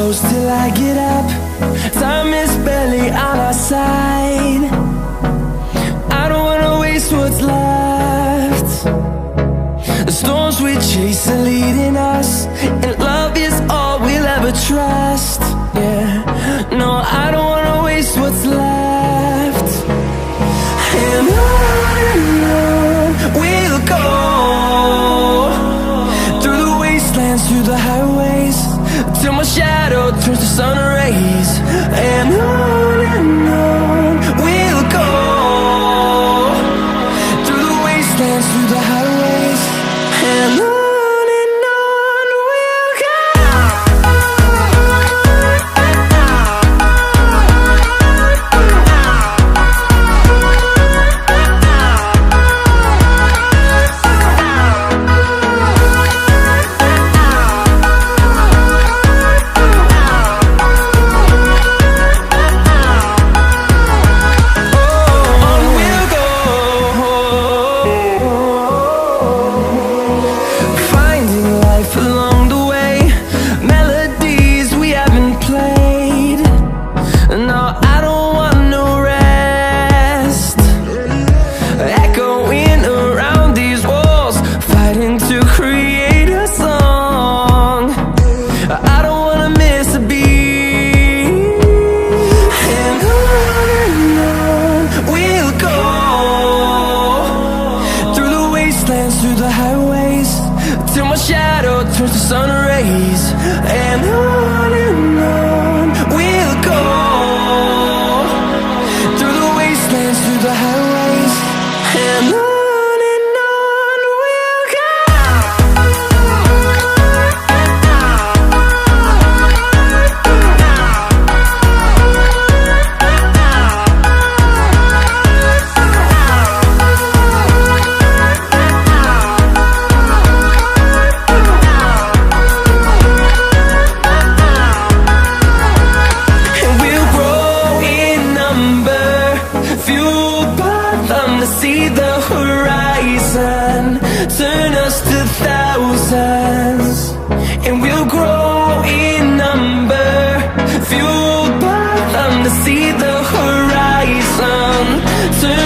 close till I get up. Time is barely on our side. I don't wanna waste what's left. The storms we chase are leading us, and love is all we'll ever trust. Yeah, no, I don't wanna waste what's left. And on we'll go, through the wastelands, through the highways, till my shadow turns to sun rays. And on we'll go, through the wastelands, through the highways, and on we'll go. Through the highways, till my shadow turns to sun rays. And on we'll go, through the wastelands, through the highways, and on we'll go. See the horizon, turn us to thousands, and we'll grow in number, fueled by them to see the horizon, turn